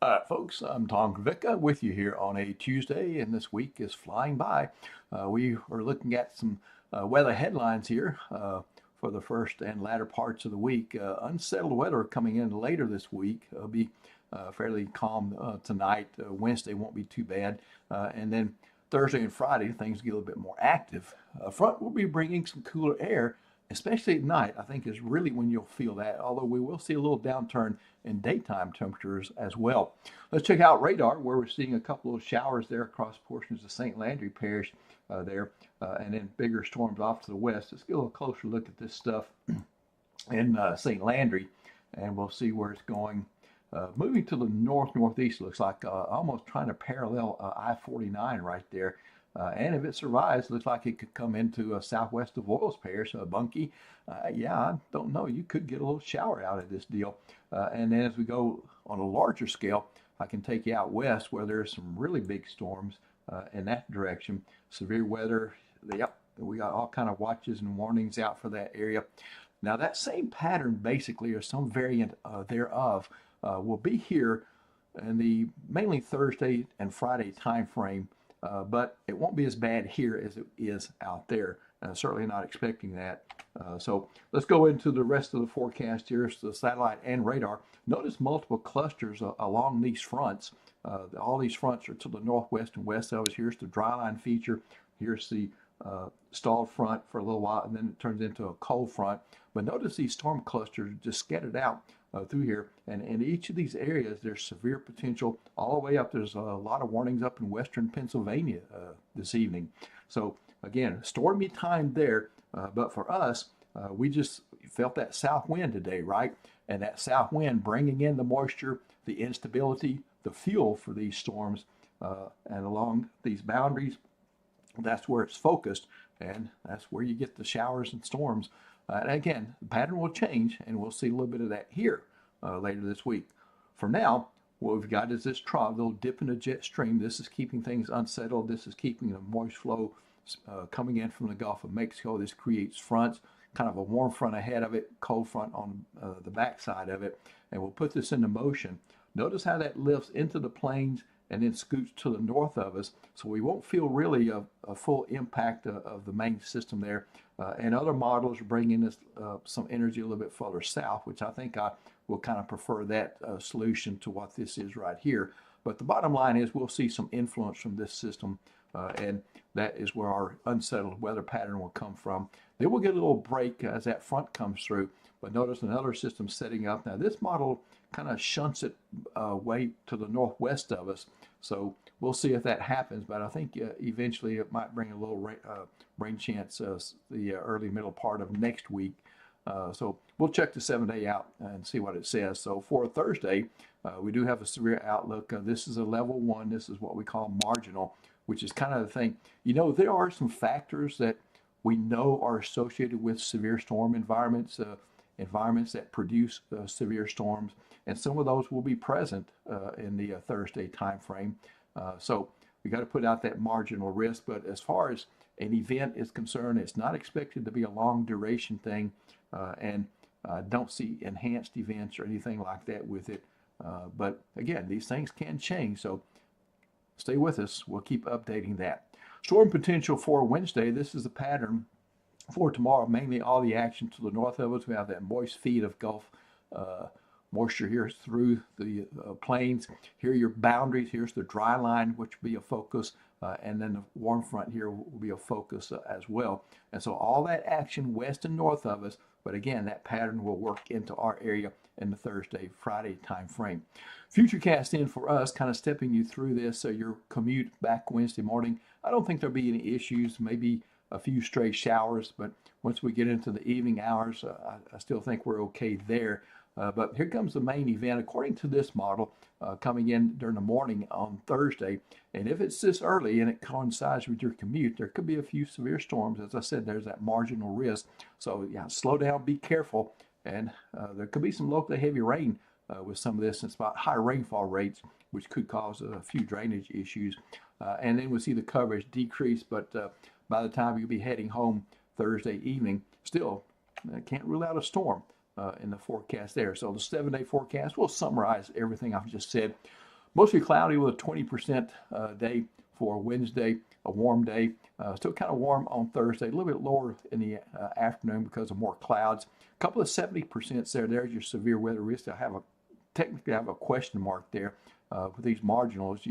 All right, folks, I'm Tom Kavicka with you here on a Tuesday, and this week is flying by. We are looking at some weather headlines here for the first and latter parts of the week. Unsettled weather coming in later this week. It'll be fairly calm tonight. Wednesday won't be too bad. And then Thursday and Friday, things get a little bit more active. Front will be bringing some cooler air, especially at night. I think is really when you'll feel that, although we will see a little downturn in daytime temperatures as well. Let's check out radar, where we're seeing a couple of showers there across portions of St. Landry Parish and then bigger storms off to the west. Let's get a little closer look at this stuff in St. Landry, and we'll see where it's going. Moving to the northeast, looks like almost trying to parallel I-49 right there. And if it survives, looks like it could come into southwest of Oils Parish, Bunkie. Yeah, I don't know. You could get a little shower out of this deal. And then as we go on a larger scale, I can take you out west where there's some really big storms in that direction. Severe weather. Yep, we got all kind of watches and warnings out for that area. Now that same pattern, basically, or some variant thereof, will be here in the mainly Thursday and Friday time frame. But it won't be as bad here as it is out there. Certainly not expecting that. So let's go into the rest of the forecast here. So the satellite and radar. Notice multiple clusters along these fronts. All these fronts are to the northwest and west of us. Here's the dry line feature. Here's the stalled front for a little while, and then it turns into a cold front. But notice these storm clusters just scattered out through here, and in each of these areas there's severe potential all the way up. There's a lot of warnings up in western Pennsylvania this evening. So again, stormy time there, but for us, we just felt that south wind today, right? And that south wind bringing in the moisture, the instability, the fuel for these storms, and along these boundaries, that's where it's focused, and that's where you get the showers and storms. And again, the pattern will change, and we'll see a little bit of that here later this week. For now, what we've got is this trough, little dip in the jet stream. This is keeping things unsettled. This is keeping the moist flow coming in from the Gulf of Mexico. This creates fronts, kind of a warm front ahead of it, cold front on the back side of it, and we'll put this into motion. Notice how that lifts into the plains and then scoots to the north of us, so we won't feel really a full impact of the main system there. And other models are bringing us some energy a little bit further south, which I think I will kind of prefer that solution to what this is right here. But the bottom line is we'll see some influence from this system, and that is where our unsettled weather pattern will come from. Then we'll get a little break as that front comes through, but notice another system setting up. Now this model kind of shunts it way to the northwest of us, so we'll see if that happens, but I think eventually it might bring a little rain chance the early middle part of next week. So we'll check the 7-day out and see what it says. So for Thursday, we do have a severe outlook. This is a level 1. This is what we call marginal, which is kind of the thing. You know, there are some factors that we know are associated with severe storm environments, environments that produce severe storms, and some of those will be present in the Thursday time frame. So we got to put out that marginal risk. But as far as an event is concerned, it's not expected to be a long duration thing, and don't see enhanced events or anything like that with it. But again, these things can change, so stay with us. We'll keep updating that. Storm potential for Wednesday. This is the pattern for tomorrow. Mainly all the action to the north of us. We have that moist feed of Gulf moisture here through the plains. Here are your boundaries. Here's the dry line, which will be a focus, and then the warm front here will be a focus as well. And so all that action west and north of us, but again, that pattern will work into our area in the Thursday, Friday time frame. Futurecast in for us, kind of stepping you through this. So your commute back Wednesday morning, I don't think there'll be any issues, maybe a few stray showers, but once we get into the evening hours, I still think we're okay there. But here comes the main event, according to this model, coming in during the morning on Thursday. And if it's this early and it coincides with your commute, there could be a few severe storms. As I said, there's that marginal risk. So yeah, slow down, be careful. And there could be some locally heavy rain with some of this. It's about high rainfall rates, which could cause a few drainage issues. And then we'll see the coverage decrease. But by the time you'll be heading home Thursday evening, still can't rule out a storm in the forecast there. So the 7-day forecast will summarize everything I've just said. Mostly cloudy with a 20% day for Wednesday, a warm day. Still kind of warm on Thursday, a little bit lower in the afternoon because of more clouds. A couple of 70% there. There's your severe weather risk. Technically have a question mark there with these marginals.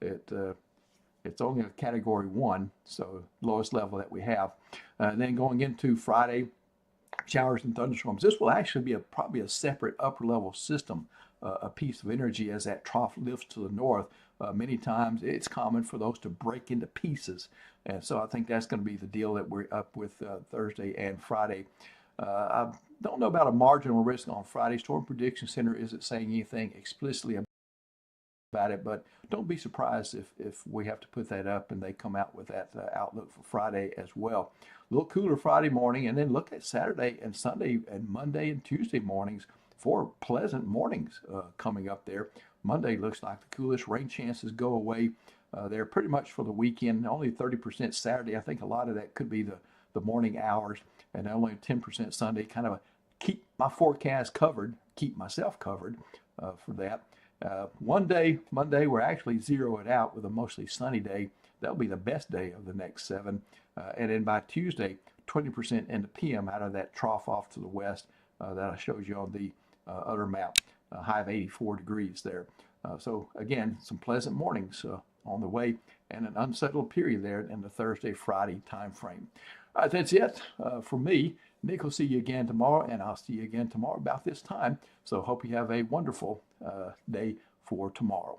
It's only a category 1, so lowest level that we have. Then going into Friday, showers and thunderstorms. This will actually be probably a separate upper level system, a piece of energy as that trough lifts to the north. Many times it's common for those to break into pieces. And so I think that's going to be the deal that we're up with Thursday and Friday. I don't know about a marginal risk on Friday. Storm Prediction Center isn't saying anything explicitly about it, but don't be surprised if we have to put that up and they come out with that outlook for Friday as well. A little cooler Friday morning, and then look at Saturday and Sunday and Monday and Tuesday mornings. 4 pleasant mornings coming up there. Monday looks like the coolest. Rain chances go away. They're pretty much for the weekend. Only 30% Saturday. I think a lot of that could be the morning hours, and only 10% Sunday. Kind of keep my forecast covered, keep myself covered for that. One day, Monday, we're actually zero it out with a mostly sunny day. That'll be the best day of the next 7. And then by Tuesday, 20% in the PM out of that trough off to the west that I showed you on the other map, high of 84 degrees there. So again, some pleasant mornings on the way, and an unsettled period there in the Thursday, Friday time frame. All right, that's it for me. Nick will see you again tomorrow, and I'll see you again tomorrow about this time. So hope you have a wonderful day for tomorrow.